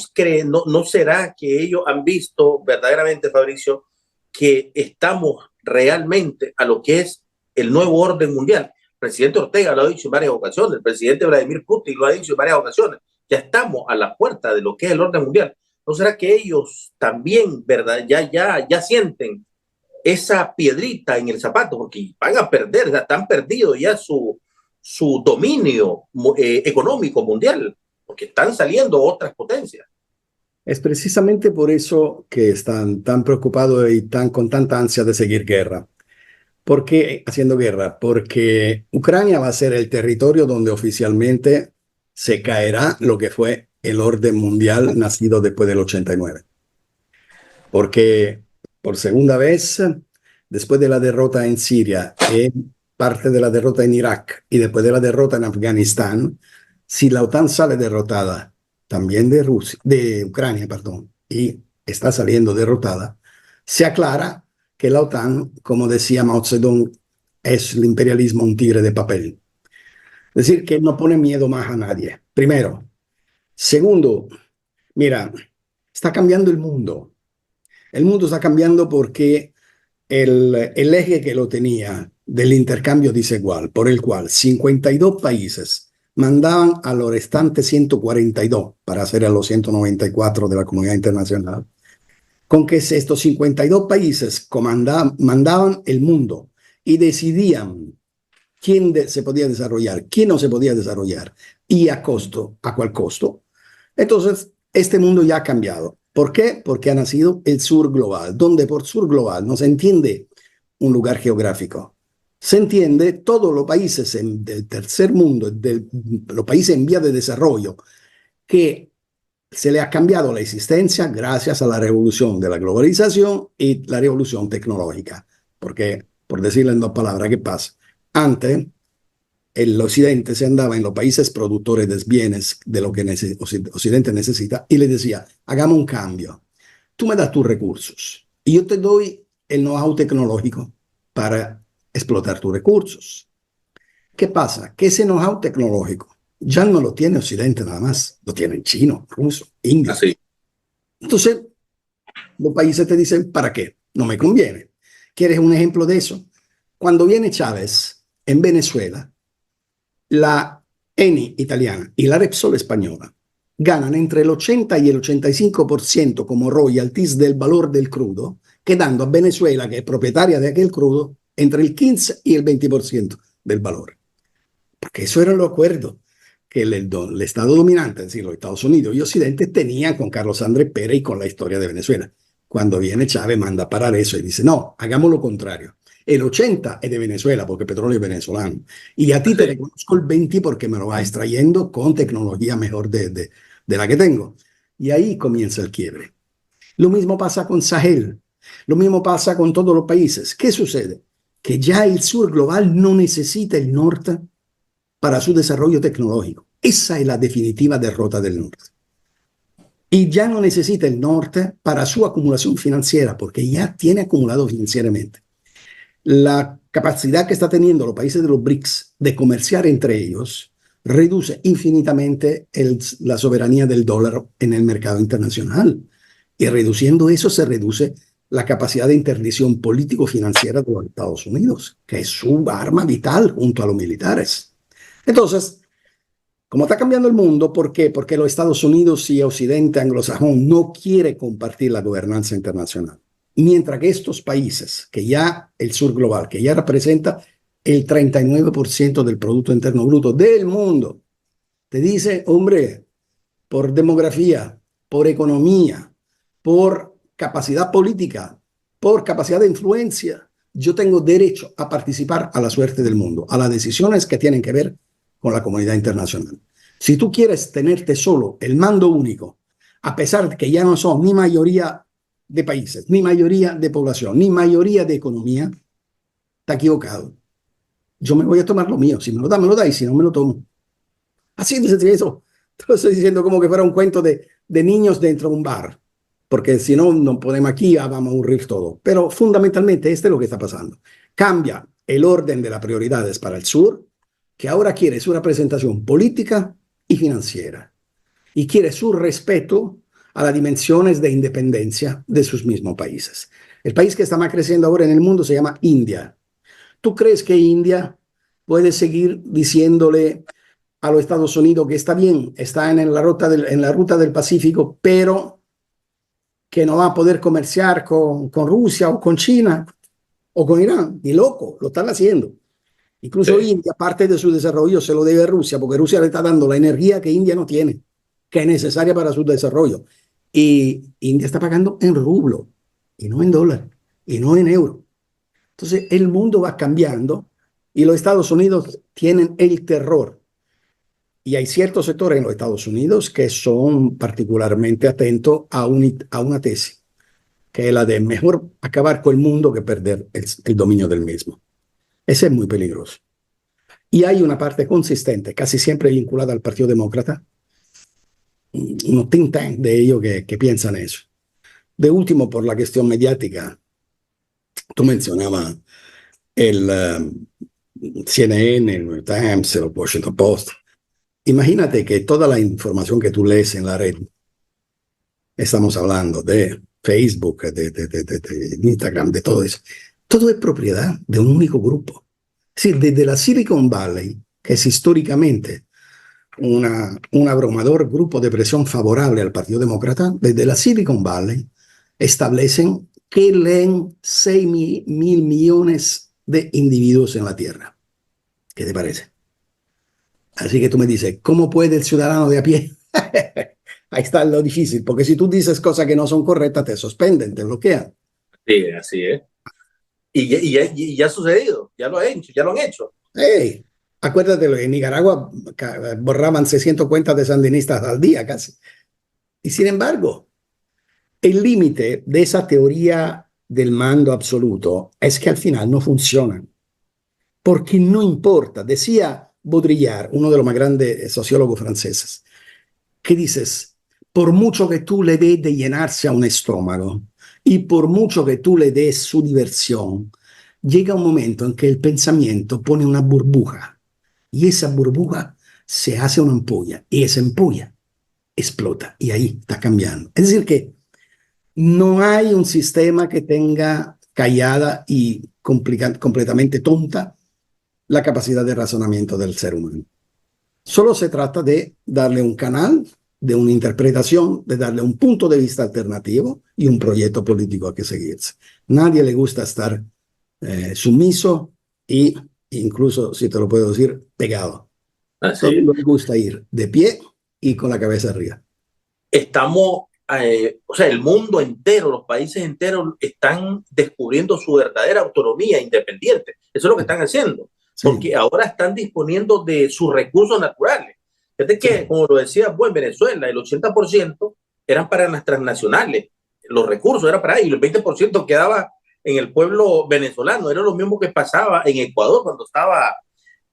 será que ellos han visto verdaderamente, Fabricio, que estamos realmente a lo que es el nuevo orden mundial. El presidente Ortega lo ha dicho en varias ocasiones, el presidente Vladimir Putin lo ha dicho en varias ocasiones. Ya estamos a la puerta de lo que es el orden mundial. ¿No será que ellos también, verdad, ya sienten esa piedrita en el zapato? Porque van a perder, ya están perdidos ya su dominio económico mundial, porque están saliendo otras potencias. Es precisamente por eso que están tan preocupados y con tanta ansia de seguir guerra. ¿Por qué haciendo guerra? Porque Ucrania va a ser el territorio donde oficialmente se caerá lo que fue el orden mundial nacido después del 89. Porque por segunda vez, después de la derrota en Siria, parte de la derrota en Irak y después de la derrota en Afganistán, si la OTAN sale derrotada también de Ucrania, perdón, y está saliendo derrotada, se aclara que la OTAN, como decía Mao Zedong, es el imperialismo un tigre de papel. Es decir, que no pone miedo más a nadie, primero. Segundo, mira, está cambiando el mundo. El mundo está cambiando porque el eje que lo tenía del intercambio desigual, por el cual 52 países mandaban a los restantes 142 para hacer a los 194 de la comunidad internacional, con que estos 52 países mandaban el mundo y decidían quién se podía desarrollar, quién no se podía desarrollar y a cuál costo. Entonces, este mundo ya ha cambiado. ¿Por qué? Porque ha nacido el sur global, donde por sur global no se entiende un lugar geográfico. Se entiende todos los países del tercer mundo, los países en vía de desarrollo, que se le ha cambiado la existencia gracias a la revolución de la globalización y la revolución tecnológica. Porque, por decirlo en dos palabras, ¿qué pasa? Antes, el occidente se andaba en los países productores de bienes de lo que occidente necesita y le decía, hagamos un cambio. Tú me das tus recursos y yo te doy el know-how tecnológico para explotar tus recursos. ¿Qué pasa? Que ese know-how tecnológico ya no lo tiene Occidente nada más, lo tienen chino, ruso, indio. Así. Entonces, los países te dicen, ¿para qué? No me conviene. ¿Quieres un ejemplo de eso? Cuando viene Chávez en Venezuela, la Eni italiana y la Repsol española ganan entre el 80 y el 85% como royalties del valor del crudo, quedando a Venezuela, que es propietaria de aquel crudo, entre el 15 y el 20% del valor. Porque eso era el acuerdo que el Estado dominante, es decir, los Estados Unidos y Occidente, tenían con Carlos Andrés Pérez y con la historia de Venezuela. Cuando viene Chávez, manda a parar eso y dice, no, hagamos lo contrario. El 80 es de Venezuela porque el petróleo es venezolano. Y a ti te reconozco el 20 porque me lo vas extrayendo con tecnología mejor de la que tengo. Y ahí comienza el quiebre. Lo mismo pasa con Sahel. Lo mismo pasa con todos los países. ¿Qué sucede? Que ya el sur global no necesita el norte para su desarrollo tecnológico. Esa es la definitiva derrota del norte. Y ya no necesita el norte para su acumulación financiera, porque ya tiene acumulado financieramente. La capacidad que está teniendo los países de los BRICS de comerciar entre ellos reduce infinitamente la soberanía del dólar en el mercado internacional. Y reduciendo eso se reduce la capacidad de interdicción político-financiera de los Estados Unidos, que es su arma vital junto a los militares. Entonces, como está cambiando el mundo, ¿por qué? Porque los Estados Unidos y Occidente anglosajón no quiere compartir la gobernanza internacional. Mientras que estos países, que ya el sur global, que ya representa el 39% del Producto Interno Bruto del mundo, te dice, hombre, por demografía, por economía, por capacidad política, por capacidad de influencia, yo tengo derecho a participar a la suerte del mundo, a las decisiones que tienen que ver con la comunidad internacional. Si tú quieres tenerte solo el mando único, a pesar de que ya no son ni mayoría de países, ni mayoría de población, ni mayoría de economía, está equivocado. Yo me voy a tomar lo mío. Si me lo da, y si no me lo tomo. Así de sencillo. Te lo estoy diciendo como que fuera un cuento de niños dentro de un bar. porque si no, no podemos aquí, vamos a aburrir todo. Pero fundamentalmente este es lo que está pasando. Cambia el orden de las prioridades para el sur, que ahora quiere su representación política y financiera, y quiere su respeto a las dimensiones de independencia de sus mismos países. El país que está más creciendo ahora en el mundo se llama India. ¿Tú crees que India puede seguir diciéndole a los Estados Unidos que está bien, está en la ruta del Pacífico, pero que no va a poder comerciar con Rusia o con China o con Irán? Ni loco, lo están haciendo. Incluso India, parte de su desarrollo se lo debe a Rusia, porque Rusia le está dando la energía que India no tiene, que es necesaria para su desarrollo. Y India está pagando en rublo, y no en dólar, y no en euro. Entonces el mundo va cambiando y los Estados Unidos tienen el terror. Y hay ciertos sectores en los Estados Unidos que son particularmente atentos a una tesis, que es la de mejor acabar con el mundo que perder el dominio del mismo. Ese es muy peligroso. Y hay una parte consistente, casi siempre vinculada al Partido Demócrata, unos think tank de ellos que piensan eso. De último, por la cuestión mediática, tú mencionabas el CNN, el New York Times, el Washington Post. Imagínate que toda la información que tú lees en la red, estamos hablando de Facebook, de Instagram, de todo eso, todo es propiedad de un único grupo. Es decir, desde la Silicon Valley, que es históricamente un abrumador grupo de presión favorable al Partido Demócrata, desde la Silicon Valley establecen que leen 6.000 millones de individuos en la Tierra. ¿Qué te parece? Así que tú me dices, ¿cómo puede el ciudadano de a pie? Ahí está lo difícil, porque si tú dices cosas que no son correctas, te suspenden, te bloquean. Sí, así es. Y ya ha sucedido, ya lo han hecho. Hey, acuérdate, en Nicaragua borraban 600 cuentas de sandinistas al día casi. Y sin embargo, el límite de esa teoría del mando absoluto es que al final no funcionan. Porque no importa, decía Baudrillard, uno de los más grandes sociólogos franceses, que dices, por mucho que tú le des de llenarse a un estómago y por mucho que tú le des su diversión, llega un momento en que el pensamiento pone una burbuja y esa burbuja se hace una ampolla y esa ampolla explota y ahí está cambiando. Es decir que no hay un sistema que tenga callada y completamente tonta la capacidad de razonamiento del ser humano. Solo se trata de darle un canal, de una interpretación, de darle un punto de vista alternativo y un proyecto político a que seguirse. Nadie le gusta estar sumiso e incluso, si te lo puedo decir, pegado. Todo el mundo le gusta ir de pie y con la cabeza arriba. Estamos, o sea, el mundo entero, los países enteros están descubriendo su verdadera autonomía independiente. Eso es lo que están haciendo. Porque ahora están disponiendo de sus recursos naturales. Fíjate que, como lo decía, en Venezuela, el 80% eran para las transnacionales. Los recursos eran para ellos, y el 20% quedaba en el pueblo venezolano. Era lo mismo que pasaba en Ecuador cuando estaba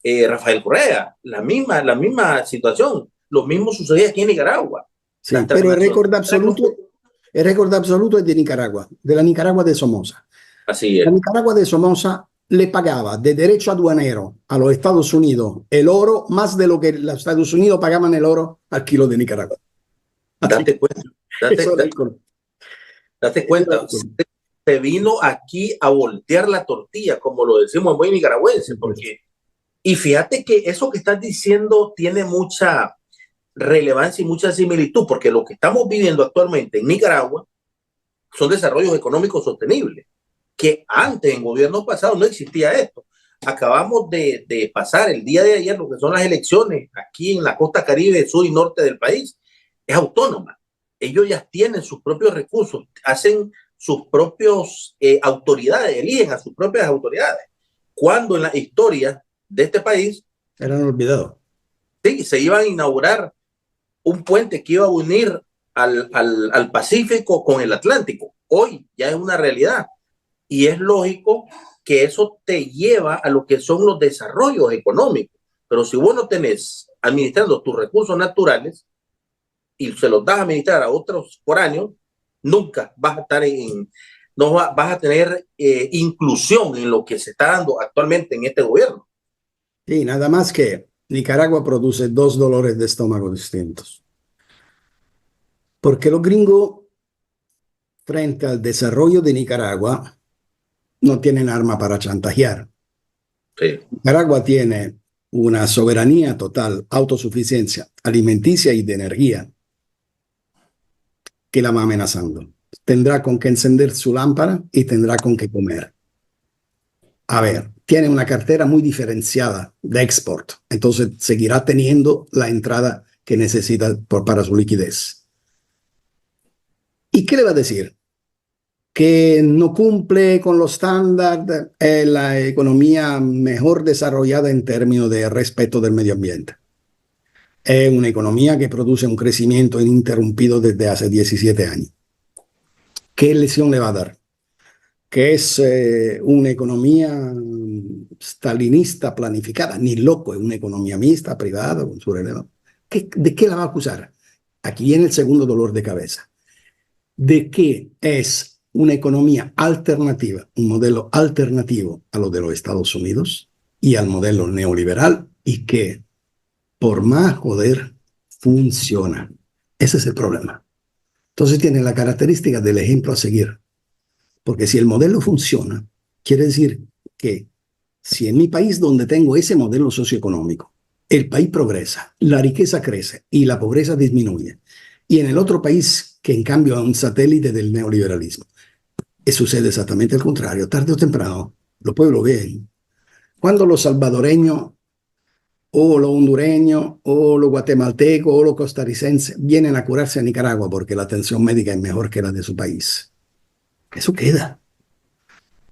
Rafael Correa. La misma situación. Lo mismo sucedía aquí en Nicaragua. Sí, pero el récord absoluto es de Nicaragua, de la Nicaragua de Somoza. Así es. La Nicaragua de Somoza le pagaba de derecho aduanero a los Estados Unidos el oro más de lo que los Estados Unidos pagaban el oro al kilo de Nicaragua. Date cuenta. Date cuenta. Se vino aquí a voltear la tortilla, como lo decimos en buen nicaragüense. Y fíjate que eso que estás diciendo tiene mucha relevancia y mucha similitud, porque lo que estamos viviendo actualmente en Nicaragua son desarrollos económicos sostenibles, que antes en gobiernos pasados no existía esto. Acabamos de pasar el día de ayer lo que son las elecciones aquí en la costa caribe, sur y norte del país. Es autónoma. Ellos ya tienen sus propios recursos, hacen sus propios autoridades, eligen a sus propias autoridades. Cuando en la historia de este país eran olvidados. Sí, se iba a inaugurar un puente que iba a unir al Pacífico con el Atlántico. Hoy ya es una realidad. Y es lógico que eso te lleva a lo que son los desarrollos económicos. Pero si vos no tenés administrando tus recursos naturales y se los das a administrar a otros foráneos, nunca vas a estar vas a tener inclusión en lo que se está dando actualmente en este gobierno. Sí, nada más que Nicaragua produce dos dolores de estómago distintos. Porque los gringos, frente al desarrollo de Nicaragua, no tienen arma para chantajear. Sí. Nicaragua tiene una soberanía total, autosuficiencia alimenticia y de energía, que la va amenazando. Tendrá con qué encender su lámpara y tendrá con qué comer. A ver, tiene una cartera muy diferenciada de export, entonces seguirá teniendo la entrada que necesita para su liquidez. ¿Y qué le va a decir? Que no cumple con los estándares la economía mejor desarrollada en términos de respeto del medio ambiente. Es una economía que produce un crecimiento ininterrumpido desde hace 17 años. ¿Qué lección le va a dar? Que es una economía stalinista planificada, ni loco, es una economía mixta, privada, con su releva. ¿De qué la va a acusar? Aquí viene el segundo dolor de cabeza. ¿De qué es una economía alternativa, un modelo alternativo a lo de los Estados Unidos y al modelo neoliberal, y que por más joder funciona? Ese es el problema. Entonces tiene la característica del ejemplo a seguir. Porque si el modelo funciona, quiere decir que si en mi país donde tengo ese modelo socioeconómico, el país progresa, la riqueza crece y la pobreza disminuye, y en el otro país que en cambio es un satélite del neoliberalismo, sucede exactamente el contrario. Tarde o temprano, los pueblos ven. Cuando los salvadoreños o los hondureños o los guatemaltecos o los costarricenses vienen a curarse a Nicaragua porque la atención médica es mejor que la de su país, eso queda.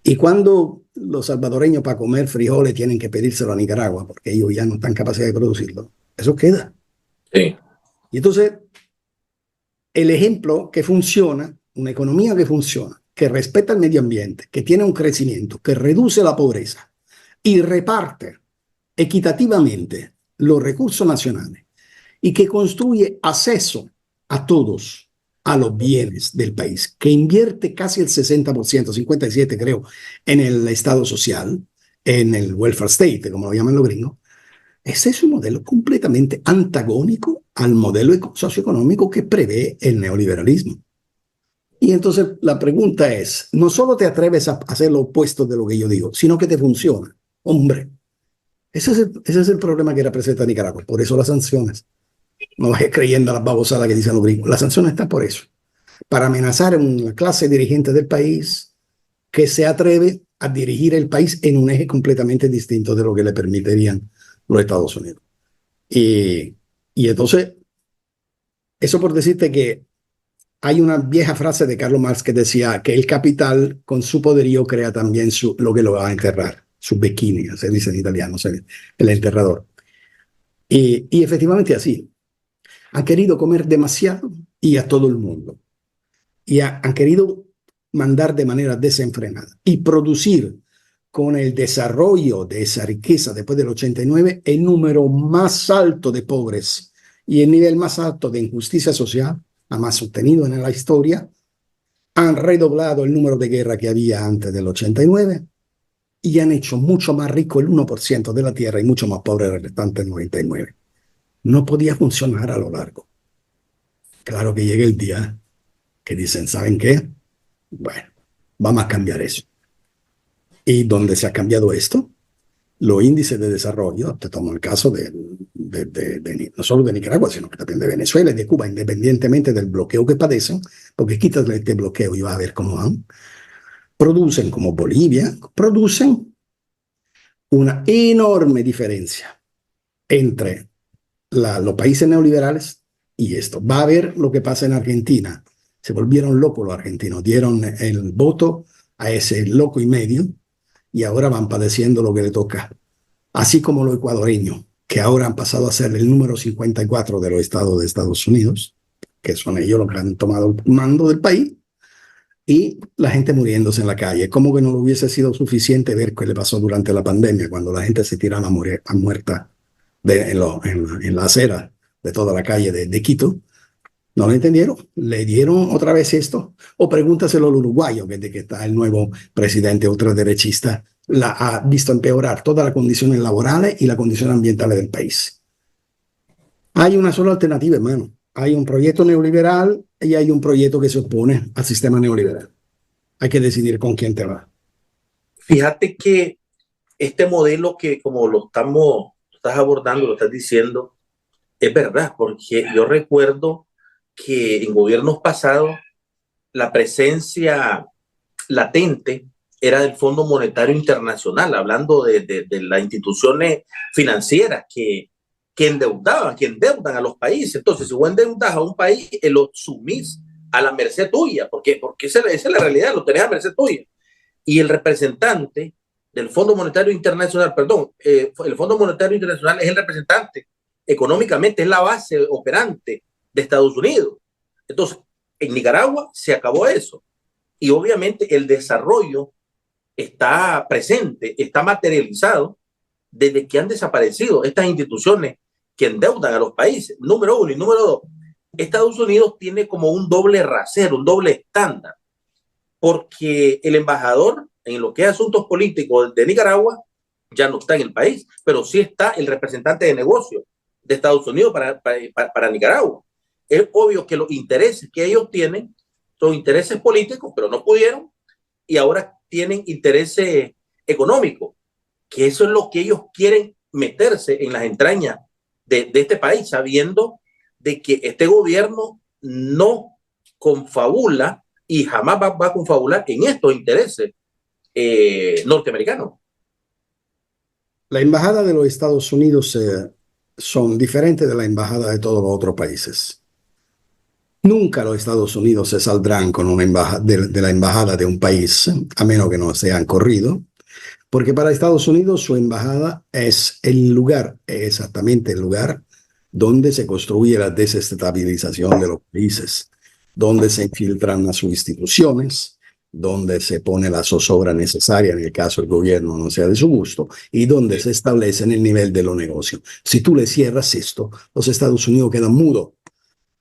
Y cuando los salvadoreños para comer frijoles tienen que pedírselo a Nicaragua porque ellos ya no están capaces de producirlo, eso queda. Sí. Y entonces, el ejemplo que funciona, una economía que funciona, que respeta el medio ambiente, que tiene un crecimiento, que reduce la pobreza y reparte equitativamente los recursos nacionales y que construye acceso a todos a los bienes del país, que invierte casi el 60%, 57% creo, en el Estado social, en el welfare state, como lo llaman los gringos. Ese es un modelo completamente antagónico al modelo socioeconómico que prevé el neoliberalismo. Y entonces la pregunta es, no solo te atreves a hacer lo opuesto de lo que yo digo, sino que te funciona. Hombre, ese es el problema que representa Nicaragua. Por eso las sanciones. No vayas creyendo a las babosadas que dicen los gringos. La sanción está por eso. Para amenazar a una clase dirigente del país que se atreve a dirigir el país en un eje completamente distinto de lo que le permitirían los Estados Unidos. Y entonces, eso por decirte que hay una vieja frase de Karl Marx que decía que el capital con su poderío crea también lo que lo va a enterrar, su bikini, se dice en italiano, el enterrador. Y efectivamente así. Han querido comer demasiado y a todo el mundo. Y han querido mandar de manera desenfrenada y producir con el desarrollo de esa riqueza después del 89 el número más alto de pobres y el nivel más alto de injusticia social jamás obtenido en la historia. Han redoblado el número de guerra que había antes del 89 y han hecho mucho más rico el 1% de la tierra y mucho más pobre el restante 99%. No podía funcionar a lo largo. Claro que llega el día que dicen, ¿saben qué? Bueno, vamos a cambiar eso. ¿Y dónde se ha cambiado esto? Los índices de desarrollo, te tomo el caso no solo de Nicaragua, sino que también de Venezuela y de Cuba, independientemente del bloqueo que padecen, porque quítale este bloqueo y va a ver cómo van, producen, como Bolivia, producen una enorme diferencia entre los países neoliberales y esto. Va a ver lo que pasa en Argentina. Se volvieron locos los argentinos, dieron el voto a ese loco y medio y ahora van padeciendo lo que le toca. Así como los ecuadoreños, que ahora han pasado a ser el número 54 de los estados de Estados Unidos, que son ellos los que han tomado el mando del país, y la gente muriéndose en la calle. Como que no le hubiese sido suficiente ver qué le pasó durante la pandemia, cuando la gente se tiraba muerta en la acera de toda la calle de Quito. No lo entendieron, le dieron otra vez esto, o pregúntaselo al uruguayo, que de que está el nuevo presidente ultraderechista, la ha visto empeorar todas las condiciones laborales y las condiciones ambientales del país. Hay una sola alternativa, hermano. Hay un proyecto neoliberal y hay un proyecto que se opone al sistema neoliberal. Hay que decidir con quién te va. Fíjate que este modelo que como lo estás abordando, lo estás diciendo, es verdad, porque yo recuerdo que en gobiernos pasados la presencia latente era del Fondo Monetario Internacional, hablando de las instituciones financieras que endeudan a los países. Entonces, si vos endeudas a un país, lo sumís a la merced tuya, porque esa es la realidad, lo tenés a merced tuya. Y el representante del Fondo Monetario Internacional, el Fondo Monetario Internacional es el representante económicamente, es la base operante de Estados Unidos. Entonces, en Nicaragua se acabó eso. Y obviamente el desarrollo está presente, está materializado desde que han desaparecido estas instituciones que endeudan a los países. Número uno. Y número dos, Estados Unidos tiene como un doble rasero, un doble estándar, porque el embajador en lo que es asuntos políticos de Nicaragua ya no está en el país, pero sí está el representante de negocios de Estados Unidos para Nicaragua. Es obvio que los intereses que ellos tienen son intereses políticos, pero no pudieron, y ahora tienen intereses económicos, que eso es lo que ellos quieren meterse en las entrañas de este país, sabiendo de que este gobierno no confabula y jamás va a confabular en estos intereses norteamericanos. La embajada de los Estados Unidos son diferentes de la embajada de todos los otros países. Nunca los Estados Unidos se saldrán con una embajada de la embajada de un país, a menos que no sean corrido, porque para Estados Unidos su embajada es el lugar, exactamente el lugar donde se construye la desestabilización de los países, donde se infiltran las sus instituciones, donde se pone la zozobra necesaria en el caso el gobierno no sea de su gusto, y donde se establece el nivel de los negocios. Si tú le cierras esto, los Estados Unidos quedan mudos.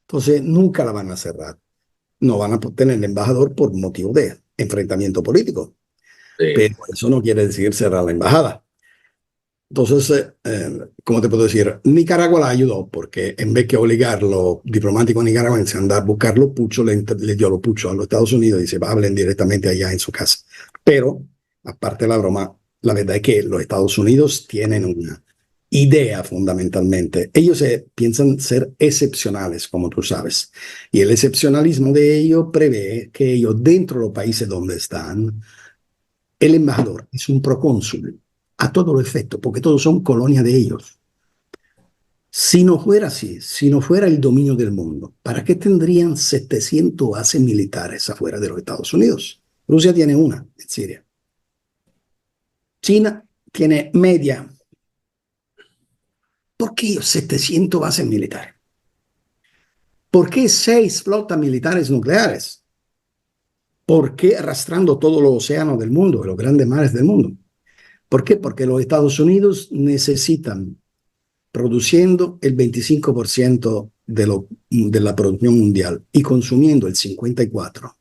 Entonces nunca la van a cerrar. No van a tener el embajador por motivo de enfrentamiento político. Sí. Pero eso no quiere decir cerrar la embajada. Entonces, ¿cómo te puedo decir? Nicaragua la ayudó porque en vez de obligar a los diplomáticos nicaragüenses a andar a buscar los puchos, le dio los puchos a los Estados Unidos y dice, hablen directamente allá en su casa. Pero, aparte de la broma, la verdad es que los Estados Unidos tienen una idea fundamentalmente. Ellos piensan ser excepcionales, como tú sabes. Y el excepcionalismo de ellos prevé que ellos, dentro de los países donde están, el embajador es un procónsul a todo los efectos, porque todos son colonias de ellos. Si no fuera así, si no fuera el dominio del mundo, ¿para qué tendrían 700 bases militares afuera de los Estados Unidos? Rusia tiene una en Siria. China tiene media. ¿Por qué 700 bases militares? ¿Por qué 6 flotas militares nucleares? ¿Por qué arrastrando todos los océanos del mundo, los grandes mares del mundo? ¿Por qué? Porque los Estados Unidos necesitan, produciendo el 25% de la producción mundial y consumiendo el 54%,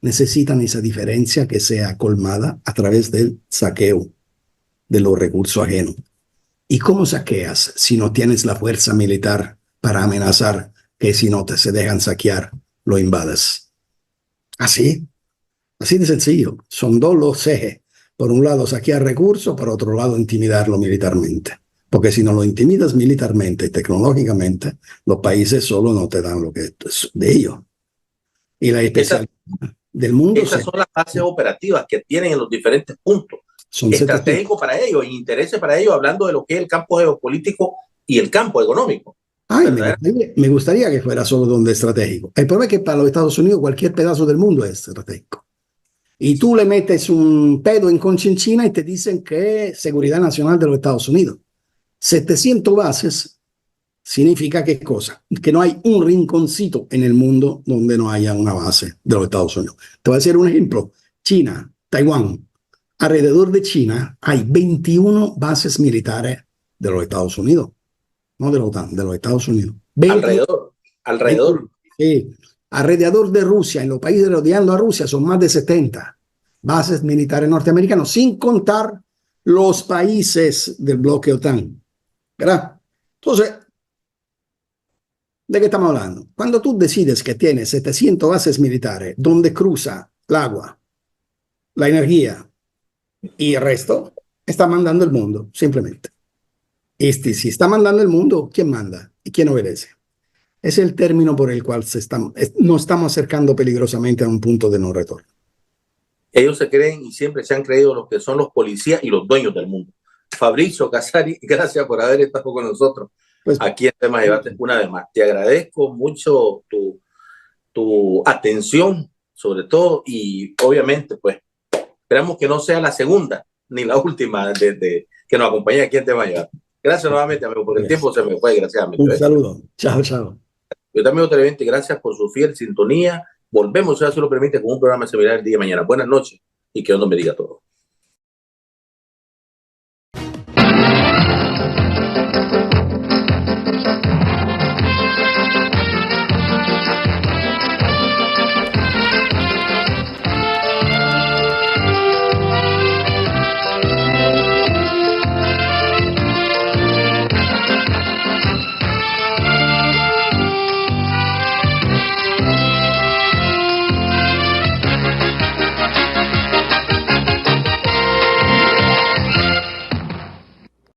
necesitan esa diferencia que sea colmada a través del saqueo de los recursos ajenos. ¿Y cómo saqueas si no tienes la fuerza militar para amenazar que si no se dejan saquear, lo invades? Así de sencillo. Son dos los ejes. Por un lado, saquear recursos, por otro lado, intimidarlo militarmente. Porque si no lo intimidas militarmente y tecnológicamente, los países solo no te dan lo que es de ellos. Y la especialidad del mundo... Esas son las bases operativas que tienen en los diferentes puntos. Son estratégico para ellos, y intereses para ellos, hablando de lo que es el campo geopolítico y el campo económico. Ay, me gustaría que fuera solo donde estratégico. El problema es que para los Estados Unidos cualquier pedazo del mundo es estratégico. Y tú le metes un pedo en Conchinchina y te dicen que es seguridad nacional de los Estados Unidos. 700 bases significa ¿qué cosa? Que no hay un rinconcito en el mundo donde no haya una base de los Estados Unidos. Te voy a hacer un ejemplo. China, Taiwán. Alrededor de China hay 21 bases militares de los Estados Unidos. No de la OTAN, de los Estados Unidos. Alrededor. alrededor. Sí, alrededor de Rusia, en los países rodeando a Rusia, son más de 70 bases militares norteamericanos, sin contar los países del bloque OTAN, ¿verdad? Entonces, ¿de qué estamos hablando? Cuando tú decides que tienes 700 bases militares donde cruza el agua, la energía y el resto, está mandando el mundo, simplemente. Si está mandando el mundo, ¿quién manda y quién obedece? Es el término por el cual nos estamos acercando peligrosamente a un punto de no retorno. Ellos se creen y siempre se han creído los que son los policías y los dueños del mundo. Fabricio Casari, gracias por haber estado con nosotros pues, aquí en Temas de Debate una vez más. Te agradezco mucho tu atención, sobre todo, y obviamente, pues, esperamos que no sea la segunda ni la última que nos acompañe aquí en Temas de Debate. Gracias nuevamente, amigo, porque el tiempo se me fue, desgraciadamente. Un saludo. Chao, chao. Yo también, televidente, gracias por su fiel sintonía. Volvemos, si Dios lo permite, con un programa similar el día de mañana. Buenas noches y que Dios nos bendiga a todos.